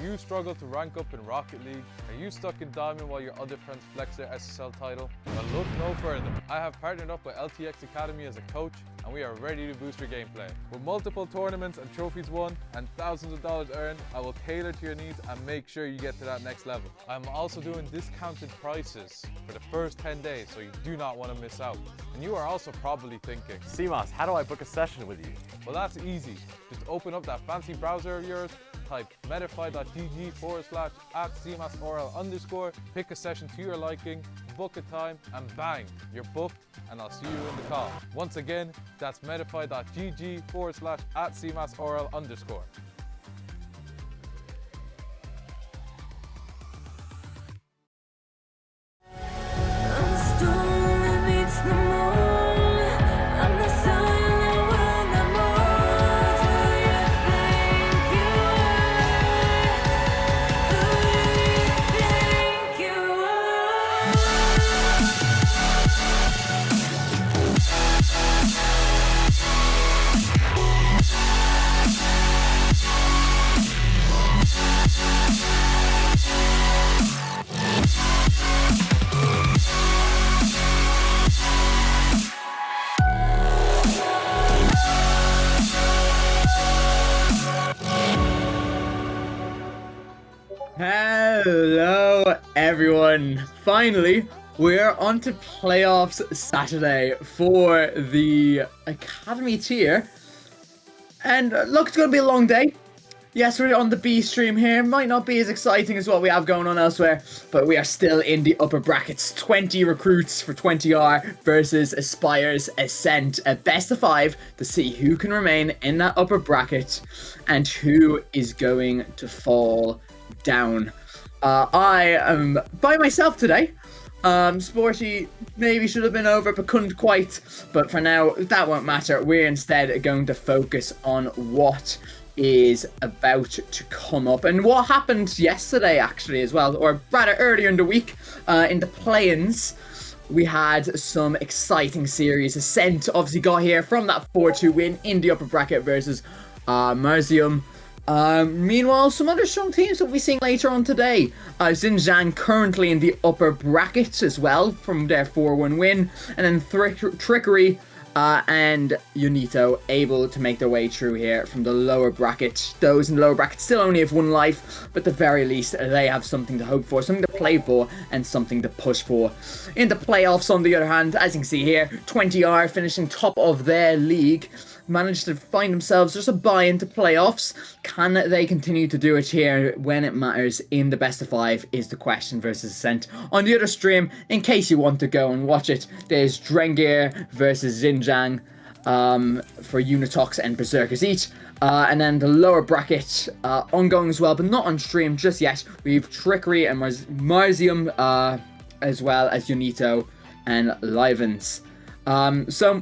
you struggle to rank up in Rocket League? Are you stuck in Diamond while your other friends flex their SSL title? Well, look no further. I have partnered up with LTXAcademy as a coach, and we are ready to boost your gameplay. With multiple tournaments and trophies won and thousands of dollars earned, I will cater to your needs and make sure you get to that next level. I'm also doing discounted prices for the first 10 days, so you do not want to miss out. And you are also probably thinking, CMOS, how do I book a session with you? well, that's easy. Just open up that fancy browser of yours, type medify.gg/@cmasorl_, pick a session to your liking, book a time, and bang, you're booked, and I'll see you in the call. Once again, that's medify.gg/@cmasorl_. Hello everyone, finally we're on to playoffs Saturday for the Academy tier, and look, it's going to be a long day. Yes, we're on the B stream here, might not be as exciting as what we have going on elsewhere, but we are still in the upper brackets. 20 recruits for 20R versus Aspire's Ascent, a best of 5 to see who can remain in that upper bracket and who is going to fall down. I am by myself today. Sporty maybe should have been over but couldn't quite, but for now that won't matter. We're instead going to focus on what is about to come up and what happened yesterday actually as well, or rather earlier in the week. In the play-ins we had some exciting series. Ascent obviously got here from that 4-2 win in the upper bracket versus Marzium. Meanwhile, some other strong teams that we'll be seeing later on today. Xinjiang currently in the upper bracket as well from their 4-1 win. And then Trickery and Unito able to make their way through here from the lower bracket. Those in the lower bracket still only have 1 life, but at the very least they have something to hope for, something to play for, and something to push for. In the playoffs, on the other hand, as you can see here, 20R finishing top of their league, managed to find themselves just a buy into playoffs. Can they continue to do it here when it matters in the best of 5 is the question versus Ascent. On the other stream, in case you want to go and watch it, there's Drengir versus Xinjiang for Unitox and Berserkers each. And then the lower bracket ongoing as well, but not on stream just yet. We have Trickery and Marzium as well as Unito and Livens. So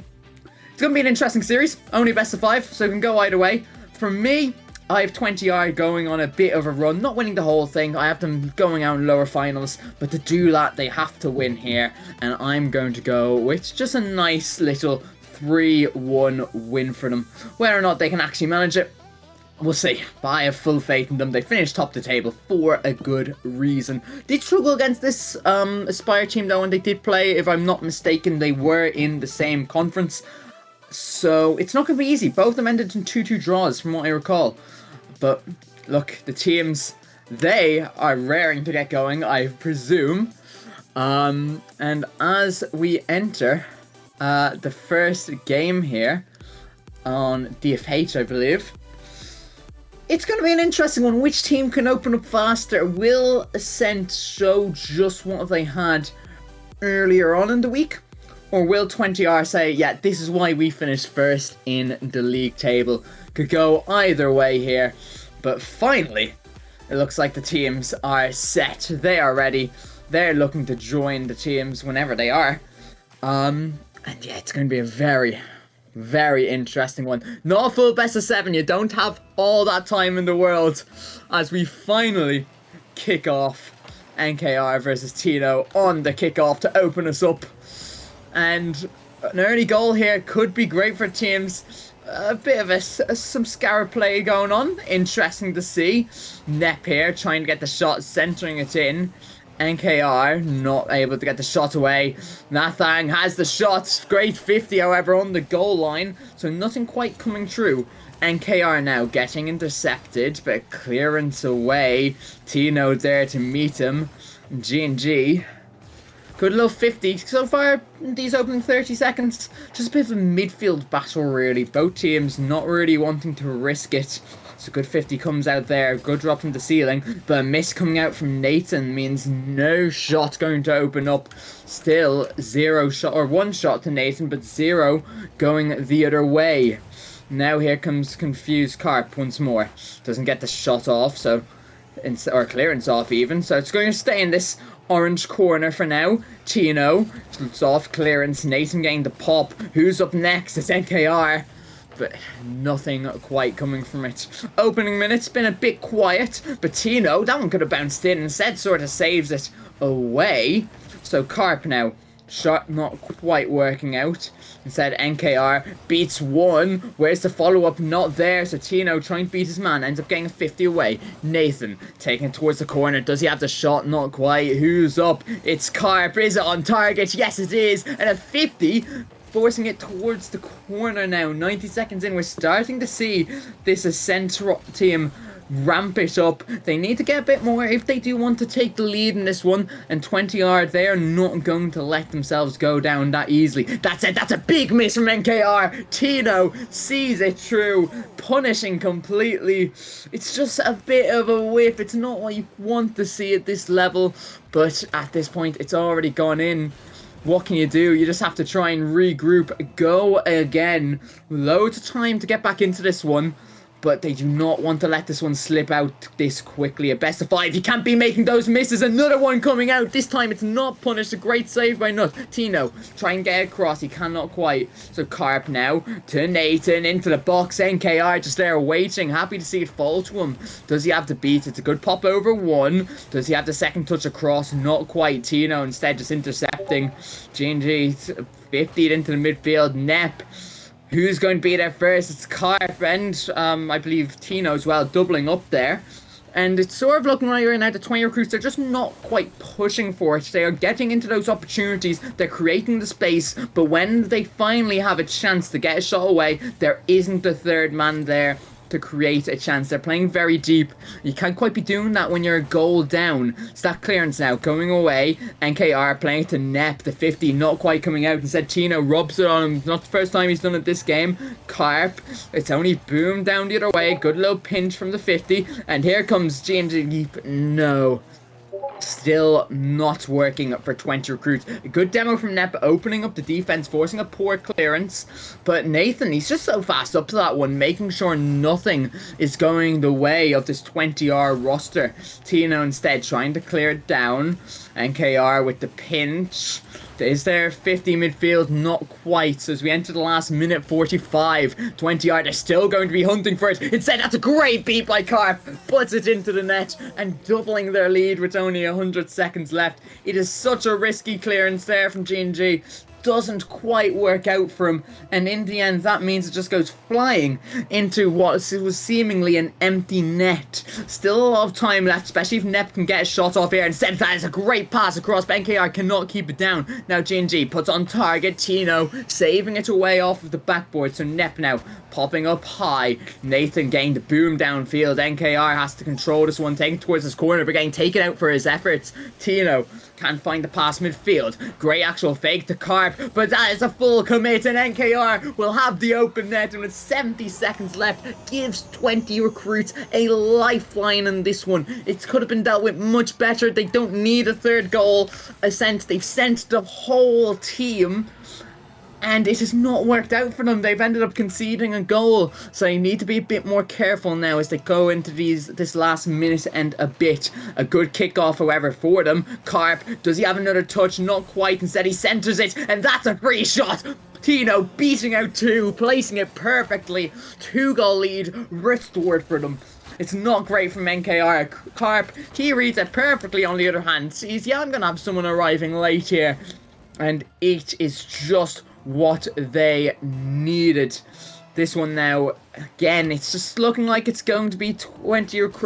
it's going to be an interesting series, only best of 5, so it can go either way. For me, I have 20R going on a bit of a run, not winning the whole thing. I have them going out in lower finals, but to do that, they have to win here. And I'm going to go with just a nice little 3-1 win for them. Whether or not they can actually manage it, we'll see. But I have full faith in them. They finished top of the table for a good reason. Did struggle against this Aspire team though when they did play. If I'm not mistaken, they were in the same conference. So it's not going to be easy. Both of them ended in 2-2 draws from what I recall. But look, the teams, they are raring to get going, I presume. And as we enter the first game here on DFH, I believe, it's going to be an interesting one. Which team can open up faster? Will Ascent show just what they had earlier on in the week? Or will 20R say, yeah, this is why we finished first in the league table? Could go either way here. But finally, it looks like the teams are set. They are ready. They're looking to join the teams whenever they are. And yeah, it's going to be a very, very interesting one. Not a full best of 7. You don't have all that time in the world as we finally kick off NKR versus Tino on the kickoff to open us up. And an early goal here could be great for teams. a bit of some scarab play going on. Interesting to see. Nep here trying to get the shot, centering it in. NKR not able to get the shot away. Nathang has the shot. Great 50, however, on the goal line. So nothing quite coming through. NKR now getting intercepted, but clearance away. Tino there to meet him. G&G. Good little 50 so far in these opening 30 seconds. Just a bit of a midfield battle, really. Both teams not really wanting to risk it. So good 50 comes out there. Good drop from the ceiling. But a miss coming out from Nathan means no shot going to open up. Still 0 shot, or 1 shot to Nathan, but 0 going the other way. Now here comes confused Carp once more. Doesn't get the shot off, so or clearance off even. So it's going to stay in this orange corner for now. Tino, it's off clearance. Nathan getting the pop. Who's up next? It's NKR. But nothing quite coming from it. Opening minutes been a bit quiet. But Tino, that one could have bounced in. Instead sort of saves it away. So Carp now. Shot not quite working out. Instead, NKR beats one. Where's the follow-up? Not there. So Tino trying to beat his man. Ends up getting a 50 away. Nathan taking it towards the corner. Does he have the shot? Not quite. Who's up? It's Carp. Is it on target? Yes, it is. And a 50. Forcing it towards the corner now. 90 seconds in. We're starting to see this Ascent team ramp it up. They need to get a bit more if they do want to take the lead in this one. And 20R, they are not going to let themselves go down that easily. That's it. That's a big miss from NKR. Tino sees it through, punishing completely. It's just a bit of a whiff. It's not what you want to see at this level, but at this point, it's already gone in. What can you do? You just have to try and regroup. Go again. Loads of time to get back into this one. But they do not want to let this one slip out this quickly. A best of 5. You can't be making those misses. Another one coming out. This time it's not punished. A great save by Nut. Tino, try and get across. He cannot quite. So Carp now to Nathan into the box. NKR just there waiting. Happy to see it fall to him. Does he have the beat? It's a good pop over one. Does he have the second touch across? Not quite. Tino instead just intercepting. G&G 50 into the midfield. Nep. Who's going to be there first? It's Carp and I believe Tino as well, doubling up there. And it's sort of looking like right now the 20 recruits, they're just not quite pushing for it. They are getting into those opportunities, they're creating the space, but when they finally have a chance to get a shot away, there isn't a third man there to create a chance. They're playing very deep. You can't quite be doing that when you're a goal down. So that clearance now going away. NKR playing it to Nep, the 50 not quite coming out. Instead Tino rubs it on him. Not the first time he's done it this game. Carp, it's only boom down the other way. Good little pinch from the 50. And here comes G&G. No. Still not working for 20 recruits. A good demo from Nep, opening up the defense, forcing a poor clearance. But Nathan, he's just so fast up to that one, making sure nothing is going the way of this 20R roster. Tino instead trying to clear it down. NKR with the pinch. Is there 50 midfield? Not quite. So as we enter the last minute 45, 20R, they're still going to be hunting for it. Instead, that's a great beat by Carp. Puts it into the net and doubling their lead with only 100 seconds left. It is such a risky clearance there from G&G. Doesn't quite work out for him, and in the end that means it just goes flying into what was seemingly an empty net. Still a lot of time left, especially if Nep can get a shot off here. Instead that is a great pass across, but NKR cannot keep it down. Now G&G puts on target. Tino saving it away off of the backboard, so Nep now popping up high. Nathan getting the boom downfield. NKR has to control this one, taking towards his corner, but getting taken out for his efforts. Tino can't find the pass midfield. Great actual fake to Carp, but that is a full commit, and NKR will have the open net, and with 70 seconds left, gives 20 recruits a lifeline in this one. It could have been dealt with much better. They don't need a third goal. Ascent, they've sent the whole team, and it has not worked out for them. They've ended up conceding a goal, so you need to be a bit more careful now as they go into this last minute and a bit. A good kickoff, however, for them. Carp, does he have another touch? Not quite. Instead, he centers it, and that's a free shot. Tino beating out two, placing it perfectly. 2-goal lead restored for them. It's not great from NKR. Carp, he reads it perfectly on the other hand. Sees, yeah, I'm going to have someone arriving late here. And it is just what they needed. This one now, again, it's just looking like it's going to be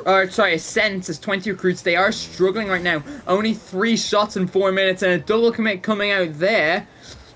Ascent as 20 recruits. They are struggling right now. Only 3 shots in 4 minutes and a double commit coming out there.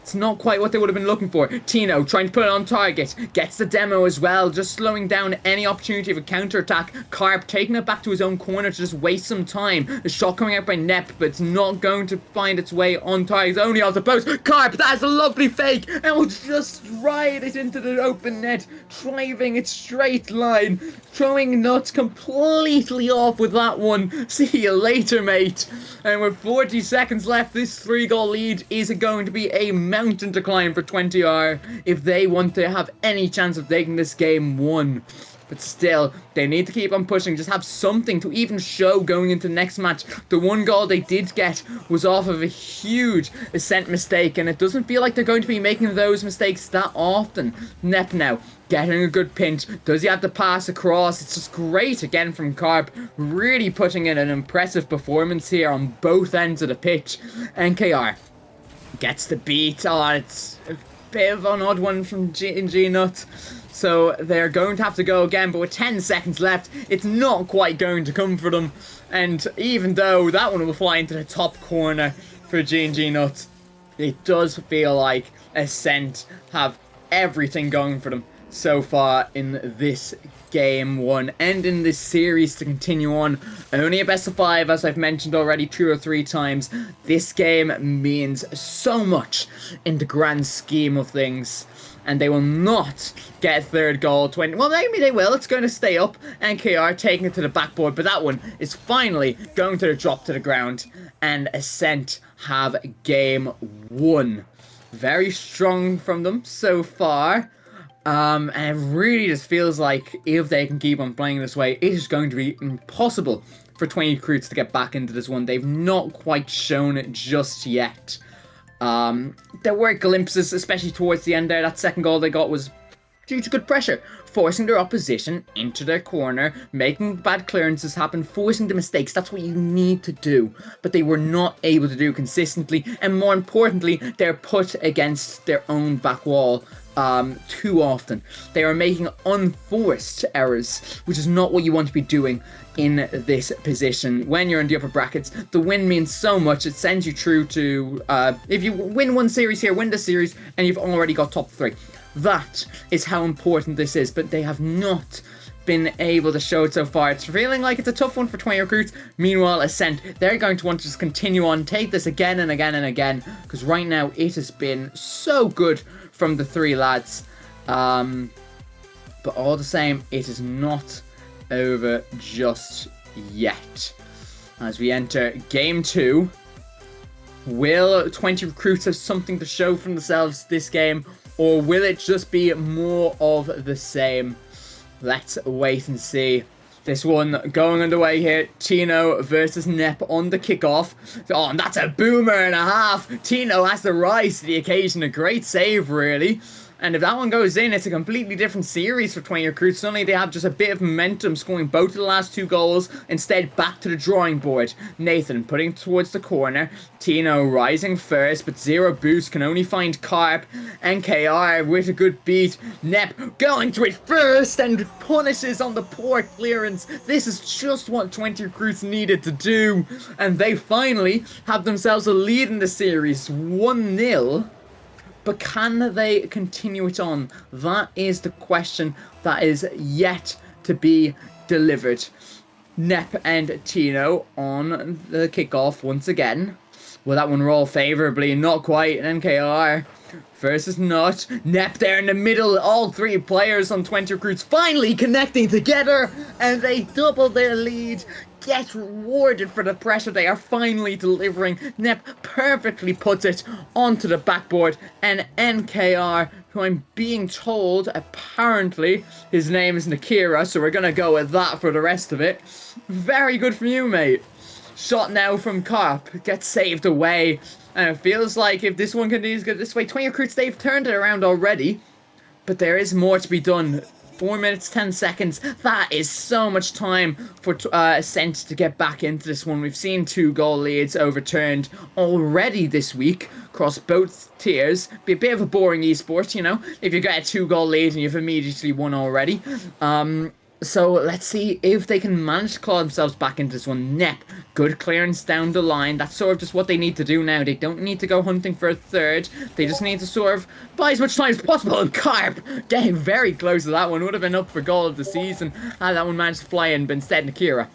It's not quite what they would have been looking for. Tino trying to put it on target. Gets the demo as well. Just slowing down any opportunity of a counterattack. Carp taking it back to his own corner to just waste some time. A shot coming out by Nep, but it's not going to find its way on target. It's only off the post. Carp, that is a lovely fake. And will just ride it into the open net. Driving it straight line. Throwing nuts completely off with that one. See you later, mate. And with 40 seconds left, this 3-goal lead is going to be a mountain to climb for 20R if they want to have any chance of taking this game won. But still, they need to keep on pushing, just have something to even show going into the next match. The 1 goal they did get was off of a huge Ascent mistake, and it doesn't feel like they're going to be making those mistakes that often. Nep now, getting a good pinch. Does he have to pass across? It's just great again from Carp, really putting in an impressive performance here on both ends of the pitch. NKR gets the beat. Oh, it's a bit of an odd one from G Nut. So they're going to have to go again, but with 10 seconds left, it's not quite going to come for them. And even though that one will fly into the top corner for G Nut, it does feel like Ascent have everything going for them so far in this game 1 and in this series to continue on. Only a best of 5, as I've mentioned already 2 or 3 times. This game means so much in the grand scheme of things, and they will not get a 3rd goal. Well, maybe they will. It's going to stay up. NKR taking it to the backboard, but that one is finally going to drop to the ground, and Ascent have game 1. Very strong from them so far. And it really just feels like if they can keep on playing this way, it is going to be impossible for 20 recruits to get back into this one. They've not quite shown it just yet. There were glimpses, especially towards the end there. That 2nd goal they got was due to good pressure, forcing their opposition into their corner, making bad clearances happen, forcing the mistakes. That's what you need to do. But they were not able to do consistently, and more importantly, they're put against their own back wall too often. They are making unforced errors, which is not what you want to be doing in this position. When you're in the upper brackets, the win means so much. It sends you through to, if you win one series here, win the series, and you've already got top 3. That is how important this is, but they have not been able to show it so far. It's feeling like it's a tough one for 20 recruits. Meanwhile, Ascent, they're going to want to just continue on, take this again and again and again, because right now it has been so good from the 3 lads. But all the same, it is not over just yet. As we enter game 2, will 20 recruits have something to show for themselves this game, or will it just be more of the same? Let's wait and see. This one going underway here. Tino versus Nep on the kickoff. Oh, and that's a boomer and a half. Tino has to rise to the occasion. A great save, really. And if that one goes in, it's a completely different series for 20 recruits. Suddenly they have just a bit of momentum, scoring both of the last 2 goals. Instead, back to the drawing board. Nathan putting it towards the corner. Tino rising first, but 0 boost, can only find Carp. NKR with a good beat. Nep going to it first and punishes on the poor clearance. This is just what 20 recruits needed to do. And they finally have themselves a lead in the series, 1-0. But can they continue it on? That is the question that is yet to be delivered. Nep and Tino on the kickoff once again. Will that one roll favourably? Not quite. NKR versus Nut. Nep there in the middle. All 3 players on 20 recruits finally connecting together, and they double their lead. Get rewarded for the pressure they are finally delivering. Nep perfectly puts it onto the backboard, and NKR, who I'm being told apparently his name is Nakira, so we're gonna go with that for the rest of it. Very good from you, mate. Shot now from Carp, gets saved away, and it feels like if this one continues to go this way, 20 recruits, they've turned it around already, but there is more to be done. 4 minutes, 10 seconds. That is so much time for Ascent to get back into this one. We've seen 2 goal leads overturned already this week across both tiers. Be a bit of a boring esport, you know, if you get a 2 goal lead and you've immediately won already. So let's see if they can manage to claw themselves back into this one. Nep, good clearance down the line. That's sort of just what they need to do now. They don't need to go hunting for a third. They just need to sort of buy as much time as possible. And Carp getting very close to that one. Would have been up for goal of the season had that one managed to fly in, but instead Nakira.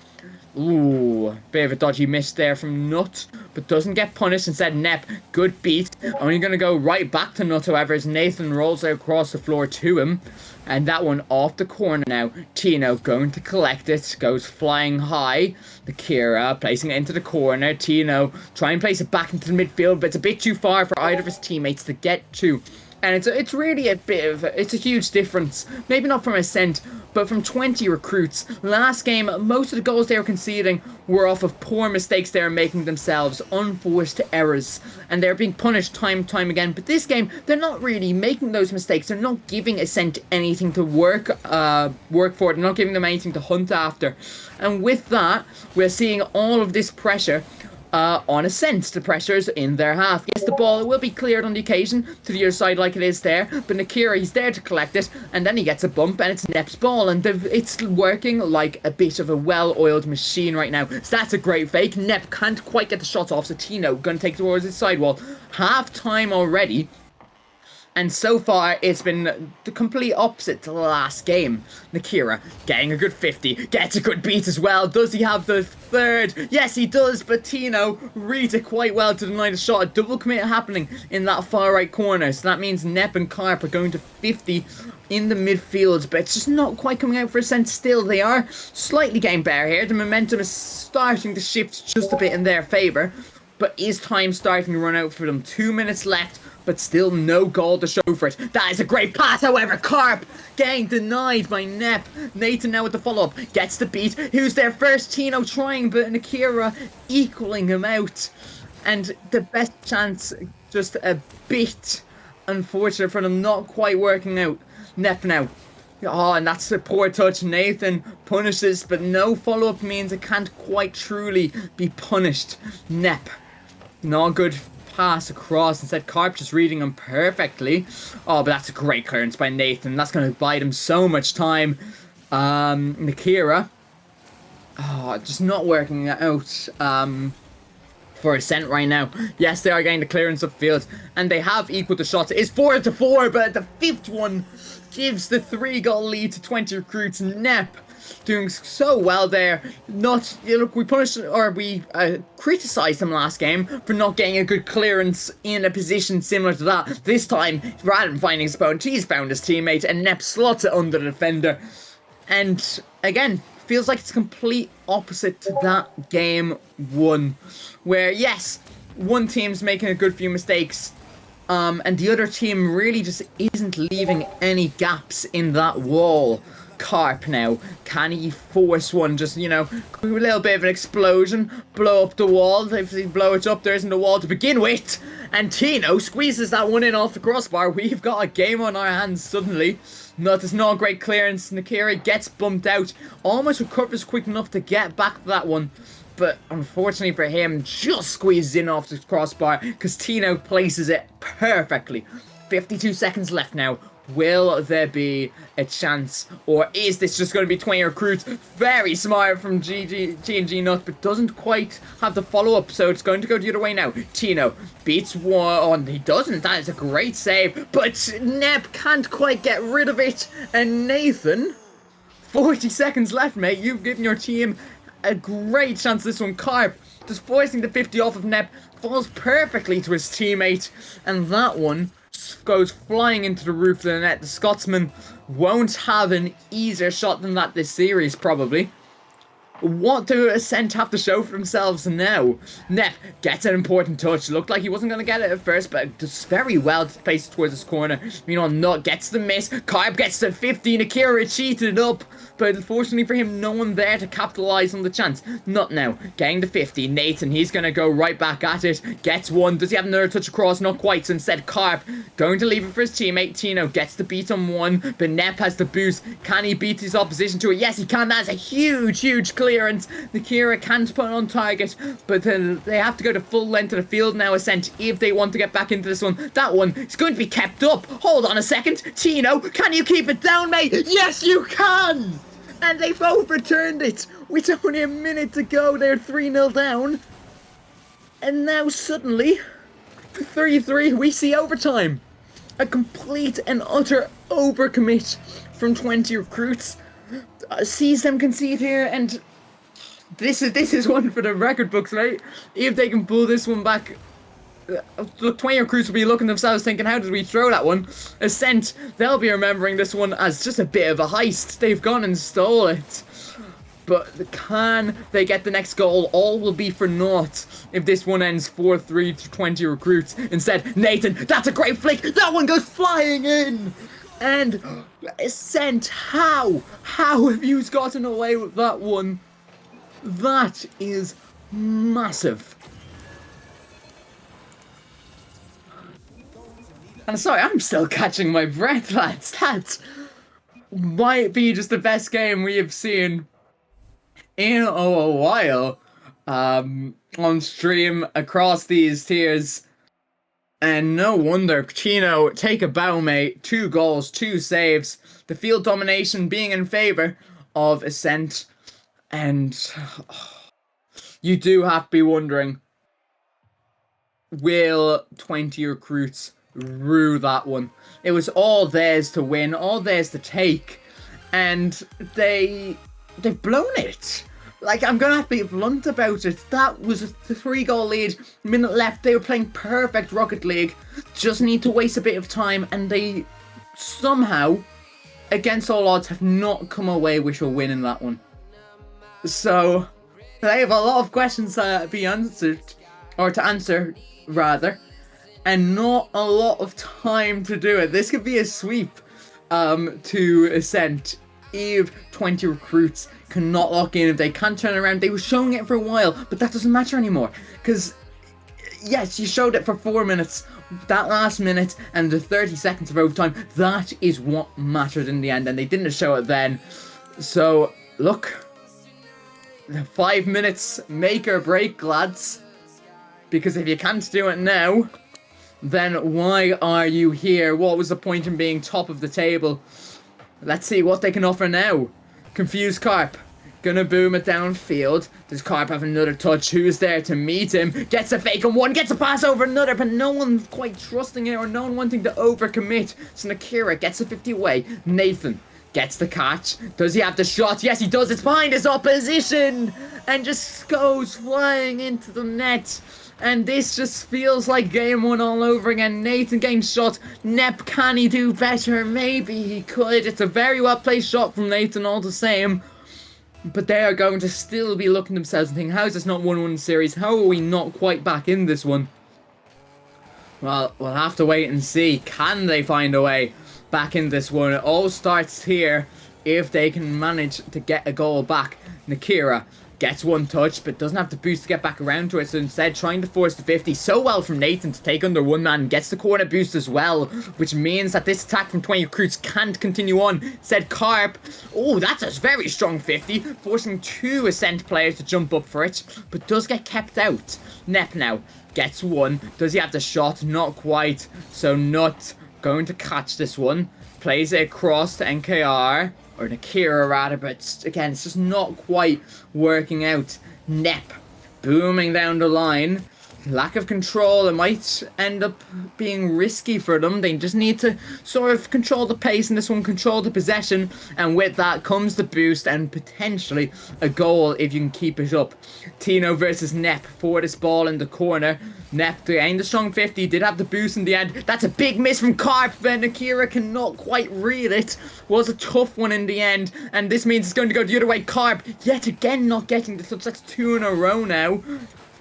Ooh, bit of a dodgy miss there from Nut, but doesn't get punished. Instead, Nep, good beat. Only going to go right back to Nut, however, as Nathan rolls across the floor to him. And that one off the corner now. Tino going to collect it. Goes flying high. Nakira placing it into the corner. Tino trying to place it back into the midfield, but it's a bit too far for either of his teammates to get to. And it's really a bit of, it's a huge difference. Maybe not from Ascent, but from 20 Recruits. Last game, most of the goals they were conceding were off of poor mistakes they were making themselves, unforced errors, and they're being punished time and time again. But this game, they're not really making those mistakes. They're not giving Ascent anything to work for. They're not giving them anything to hunt after. And with that, we're seeing all of this pressure on Ascent. The pressure's in their half. Yes, the ball will be cleared on the occasion to the other side like it is there, but Nakira, he's there to collect it, and then he gets a bump, and it's Nep's ball, and it's working like a bit of a well-oiled machine right now. So that's a great fake. Nep can't quite get the shot off, so Tino gonna take it towards his sidewall. Half time already. And so far, it's been the complete opposite to the last game. Nakira getting a good 50, gets a good beat as well. Does he have the third? Yes, he does, but Tino reads it quite well to deny the shot. A double commit happening in that far right corner. So that means Nep and Carp are going to 50 in the midfield, but it's just not quite coming out for Ascent still. They are slightly getting better here. The momentum is starting to shift just a bit in their favour, but is time starting to run out for them? 2 minutes left, but still no goal to show for it. That is a great pass, however. Carp getting denied by Nep. Nathan now with the follow-up. Gets the beat. Who's there first? Tino trying, but Nakira equaling him out. And the best chance, just a bit unfortunate for them, not quite working out. Nep now. Oh, and that's a poor touch. Nathan punishes, but no follow-up means it can't quite truly be punished. Nep. Not good pass across. Instead, Carp just reading him perfectly. Oh, but that's a great clearance by Nathan. That's going to buy them so much time. Nakira. Oh, just not working out for Ascent right now. Yes, they are getting the clearance upfield, and they have equaled the shots. It's 4-4, but the fifth one gives the 3-goal lead to 20 Recruits. Nep doing so well there. Not, look, we punished, or we criticised them last game for not getting a good clearance in a position similar to that. This time, rather than finding his opponent, he's found his teammate, and Nep slots it under the defender. And again, feels like it's complete opposite to that game 1, where yes, one team's making a good few mistakes, and the other team really just isn't leaving any gaps in that wall. Carp now, can he force one? Just, you know, a little bit of an explosion, blow up the wall. If they blow it up, there isn't a wall to begin with. And Tino squeezes that one in off the crossbar. We've got a game on our hands suddenly. There's not a great clearance. Nakira gets bumped out, almost recovers quick enough to get back to that one. But unfortunately for him, just squeezes in off the crossbar because Tino places it perfectly. 52 seconds left now. Will there be a chance, or is this just going to be 20 Recruits? Very smart from G&G Nut, but doesn't quite have the follow-up, so it's going to go the other way now. Tino beats one. He doesn't. That is a great save, but Nep can't quite get rid of it. And Nathan, 40 seconds left, mate. You've given your team a great chance this one. Carp just forcing the 50 off of Nep, falls perfectly to his teammate, and that one goes flying into the roof of the net. The Scotsman won't have an easier shot than that this series, probably. What do Ascent have to show for themselves now? Nep gets an important touch. Looked like he wasn't going to get it at first, but does very well to place it towards his corner. Meanwhile, Nut gets the miss. Carp gets the 15. Akira cheated up, but unfortunately for him, no one there to capitalize on the chance. Nut now getting the 50. Nathan, he's going to go right back at it. Gets one. Does he have another touch across? Not quite. So instead, Carp going to leave it for his teammate. Tino gets the beat on one, but Nep has the boost. Can he beat his opposition to it? Yes, he can. That's a huge clearance. Nakira can't put it on target, but they have to go to full length of the field now, Ascent, if they want to get back into this one. That one is going to be kept up. Hold on a second. Tino, can you keep it down, mate? Yes, you can! And they've overturned it with only a minute to go. They're 3-0 down. And now suddenly, 3-3, we see overtime. A complete and utter overcommit from 20 recruits. Sees them concede here, and this is one for the record books, right? If they can pull this one back, the 20 recruits will be looking themselves thinking, how did we throw that one? Ascent, they'll be remembering this one as just a bit of a heist. They've gone and stole it. But can they get the next goal? All will be for naught if this one ends 4-3 to 20 recruits. Instead, Nathan, that's a great flick. That one goes flying in. And Ascent, how have you gotten away with that one? That is massive. And sorry, I'm still catching my breath, lads. That might be just the best game we have seen in a while on stream across these tiers. And no wonder, Chino, take a bow, mate. 2 goals, 2 saves. The field domination being in favor of Ascent. And you do have to be wondering, will 20 recruits rue that one? It was all theirs to win, all theirs to take. And they've blown it. Like, I'm going to have to be blunt about it. That was a 3-goal lead. Minute left. They were playing perfect Rocket League. Just need to waste a bit of time. And they somehow, against all odds, have not come away with a win in that one. So, they have a lot of questions to be answered. Or to answer, rather. And not a lot of time to do it. This could be a sweep to Ascent. If 20 recruits cannot lock in, if they can't turn around. They were showing it for a while, but that doesn't matter anymore. Because, yes, you showed it for 4 minutes. That last minute and the 30 seconds of overtime, that is what mattered in the end. And they didn't show it then. So, look. The 5 minutes make or break, lads. Because if you can't do it now, then why are you here? What was the point in being top of the table? Let's see what they can offer now. Confused Carp. Gonna boom it downfield. Does Carp have another touch? Who's there to meet him? Gets a fake on one. Gets a pass over another. But no one quite trusting it or no one wanting to overcommit. So Nakira gets a 50 away. Nathan gets the catch. Does he have the shot? Yes, he does. It's behind his opposition. And just goes flying into the net. And this just feels like game 1 all over again. Nathan getting shot. Nep, can he do better? Maybe he could. It's a very well placed shot from Nathan all the same. But they are going to still be looking themselves and thinking, how is this not 1-1 series? How are we not quite back in this one? Well, we'll have to wait and see. Can they find a way back in this one? It all starts here if they can manage to get a goal back. Nakira gets one touch, but doesn't have the boost to get back around to it. So instead, trying to force the 50. So well from Nathan to take under one man. Gets the corner boost as well, which means that this attack from 20 recruits can't continue on. Said Carp. Oh, that's a very strong 50. Forcing 2 Ascent players to jump up for it, but does get kept out. Nep now gets one. Does he have the shot? Not quite. So Nut going to catch this one. Plays it across to NKR. Or Nakira rather, but again, it's just not quite working out. Nep booming down the line. Lack of control, it might end up being risky for them. They just need to sort of control the pace in this one, control the possession, and with that comes the boost and potentially a goal if you can keep it up. Tino versus Nep for this ball in the corner. Nep gained the strong 50, did have the boost in the end. That's a big miss from Carp, but Akira cannot quite read it. Was a tough one in the end, and this means it's going to go the other way. Carp, yet again, not getting the touch. That's 2 in a row now.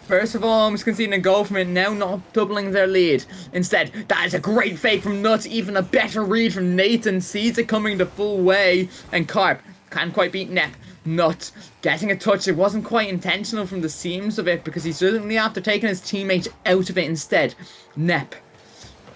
First of all, almost conceding a goal from it, now not doubling their lead. Instead, that is a great fake from Nuts, even a better read from Nathan, sees it coming the full way, and Carp can't quite beat Nep. Nut getting a touch. It wasn't quite intentional from the seams of it, because he's certainly after taking his teammate out of it instead. Nep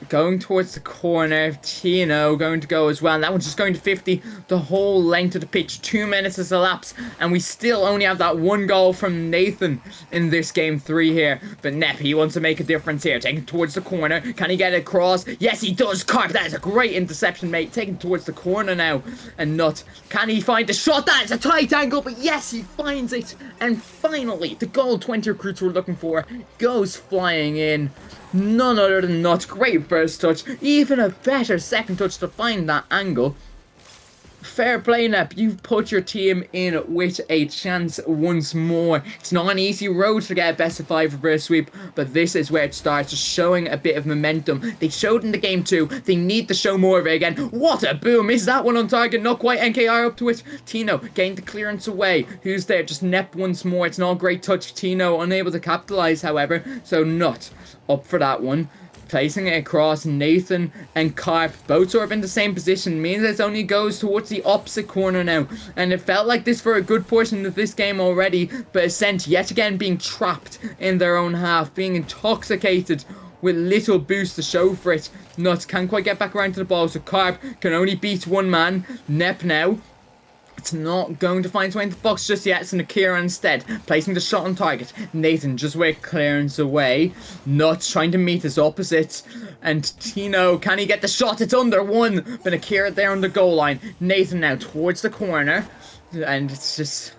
going towards the corner. Tino going to go as well. And that one's just going to 50 the whole length of the pitch. 2 minutes has elapsed, and we still only have that 1 goal from Nathan in this game 3 here. But Nep, he wants to make a difference here. Taking towards the corner. Can he get it across? Yes, he does. Carp, that is a great interception, mate. Taking towards the corner now. And Nut, can he find the shot? That is a tight angle, but yes, he finds it. And finally, the goal 20 recruits were looking for goes flying in. None other than Nuts. Great first touch. Even a better second touch to find that angle. Fair play, Nep. You've put your team in with a chance once more. It's not an easy road to get a best of 5 reverse sweep, but this is where it starts, just showing a bit of momentum. They showed in the game 2. They need to show more of it again. What a boom. Is that one on target? Not quite. NKR up to it. Tino gained the clearance away. Who's there? Just Nep once more. It's not a great touch. Tino unable to capitalize, however. So Nut up for that one. Placing it across. Nathan and Carp both sort of in the same position, means it only goes towards the opposite corner now, and it felt like this for a good portion of this game already, but Ascent yet again being trapped in their own half, being intoxicated with little boost to show for it. Nuts can't quite get back around to the ball, so Carp can only beat one man. Nep now, it's not going to find its way into the box just yet. It's an Akira instead, placing the shot on target. Nathan just with clearance away. Nuts trying to meet his opposite. And Tino, can he get the shot? It's under 1. But Akira there on the goal line. Nathan now towards the corner. And it's just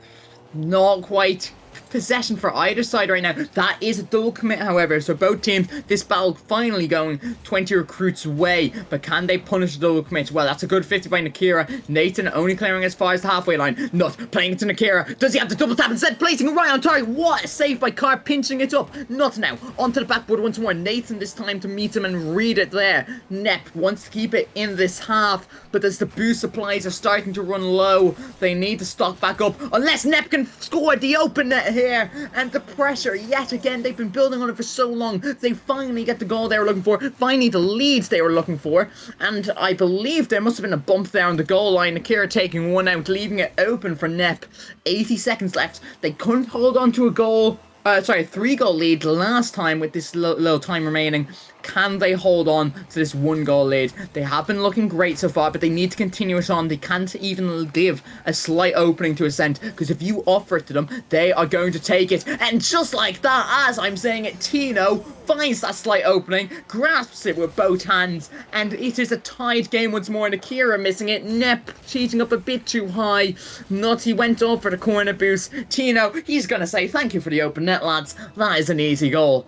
not quite possession for either side right now. That is a double commit, however, so both teams, this battle finally going 20 recruits way, but can they punish the double commit? Well, that's a good 50 by Nakira. Nathan only clearing as far as the halfway line. Not playing it to Nakira. Does he have the double tap instead? Placing it right on target. What a save by Carp, pinching it up. Not now. Onto the backboard once more. Nathan this time to meet him and read it there. Nep wants to keep it in this half, but as the boost supplies are starting to run low, they need to stock back up, unless Nep can score the open net here. And the pressure, yet again, they've been building on it for so long. They finally get the goal they were looking for, finally the leads they were looking for, and I believe there must have been a bump there on the goal line. Akira taking one out, leaving it open for Nep. 80 seconds left. They couldn't hold on to a goal. 3-goal lead last time with this little time remaining. Can they hold on to this 1-goal lead? They have been looking great so far, but they need to continue it on. They can't even give a slight opening to Ascent, because if you offer it to them, they are going to take it. And just like that, as I'm saying it, Tino finds that slight opening, grasps it with both hands, and it is a tied game once more, and Akira missing it. Nep cheating up a bit too high. Nutty went up for the corner boost. Tino, he's going to say thank you for the open net, lads. That is an easy goal.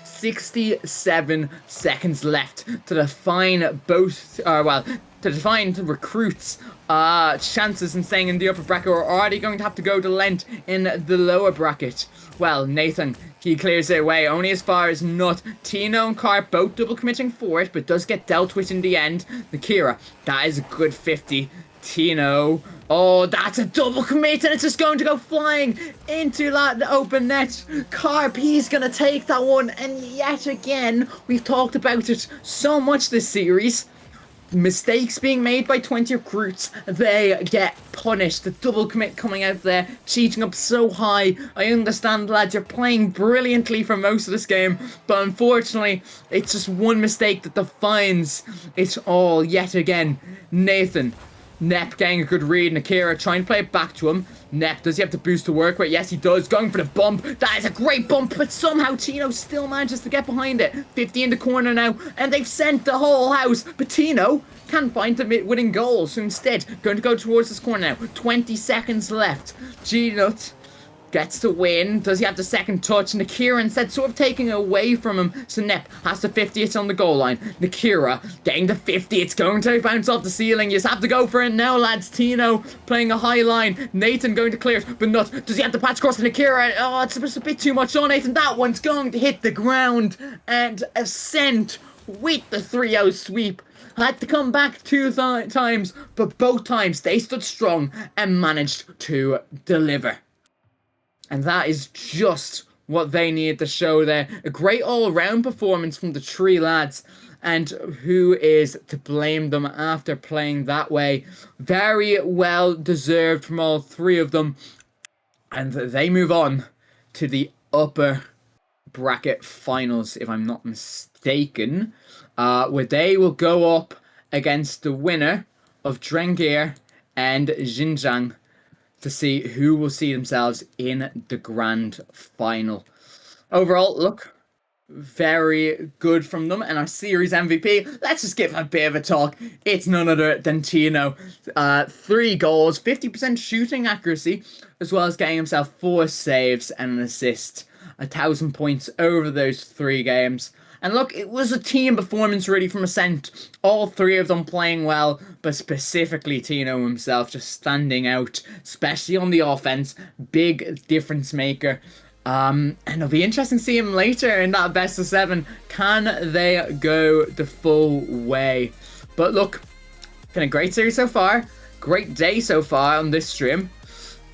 67 seconds left to define both, to define the recruits' chances in staying in the upper bracket, or are they going to have to go to Lent in the lower bracket? Well, Nathan, he clears it away, only as far as Nut. Tino and Carp both double committing for it, but does get dealt with in the end. Nakira, that is a good 50. Tino, oh, that's a double commit, and it's just going to go flying into that open net. Carp, he's going to take that one, and yet again, we've talked about it so much this series. Mistakes being made by 20 recruits, they get punished. The double commit coming out there, cheating up so high. I understand, lads, you're playing brilliantly for most of this game, but unfortunately, it's just one mistake that defines it all yet again. Nathan, Nep getting a good read, and Akira trying to play it back to him. Nep, does he have the boost to work with? Yes, he does. Going for the bump. That is a great bump, but somehow Tino still manages to get behind it. 50 in the corner now, and they've sent the whole house. But Tino can't find the winning goal, so instead, going to go towards this corner now. 20 seconds left. G-Nut gets to win. Does he have the second touch? Nakira instead sort of taking it away from him. So Nep has the 50. It's on the goal line. Nakira getting the 50. It's going to bounce off the ceiling. You just have to go for it now, lads. Tino playing a high line. Nathan going to clear it, but not. Does he have the patch across to Nakira? Oh, it's a bit too much on Nathan. That one's going to hit the ground. And Ascent with the 3-0 sweep. Had to come back 2 times, but both times they stood strong and managed to deliver. And that is just what they needed to show there. A great all-around performance from the 3 lads. And who is to blame them after playing that way? Very well deserved from all 3 of them. And they move on to the upper bracket finals, if I'm not mistaken. Where they will go up against the winner of Drengir and Xinjiang, to see who will see themselves in the grand final. Overall, look, very good from them. And our series MVP, let's just give him a bit of a talk. It's none other than Tino. 3 goals, 50% shooting accuracy, as well as getting himself 4 saves and an assist. 1,000 points over those 3 games. And look, it was a team performance really from Ascent. All 3 of them playing well, but specifically Tino himself just standing out, especially on the offense. Big difference maker. And it'll be interesting to see him later in that best of 7. Can they go the full way? But look, been a great series so far. Great day so far on this stream.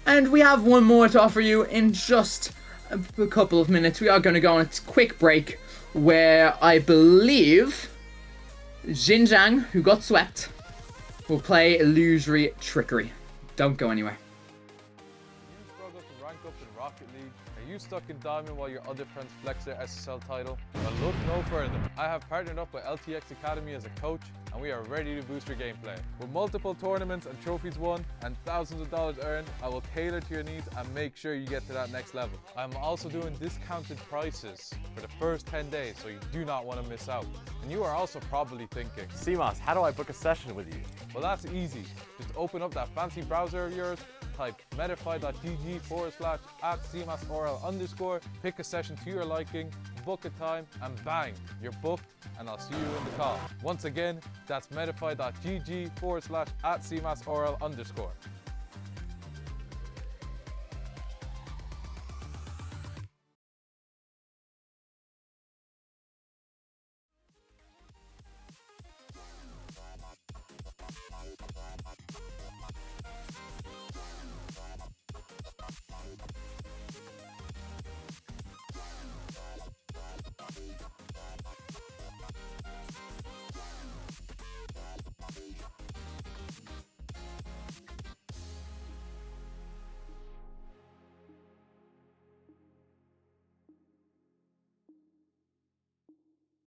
And we have one more to offer you in just a couple of minutes. We are going to go on a quick break, where I believe Xinjiang, who got swept, will play Illusory Trickery. Don't go anywhere. You struggle to rank up in Rocket League? Are you stuck in Diamond while your other friends flex their SSL title? Well, look no further. I have partnered up with LTXAcademy as a coach, and we are ready to boost your gameplay. With multiple tournaments and trophies won and thousands of dollars earned, I will tailor to your needs and make sure you get to that next level. I'm also doing discounted prices for the first 10 days, so you do not want to miss out. And you are also probably thinking, CMOS, how do I book a session with you? well, that's easy. Just open up that fancy browser of yours, type metafy.gg/@cmasorl_, pick a session to your liking, book a time, and bang, you're booked, and I'll see you in the call. Once again, that's metafy.gg/@cmasorl_.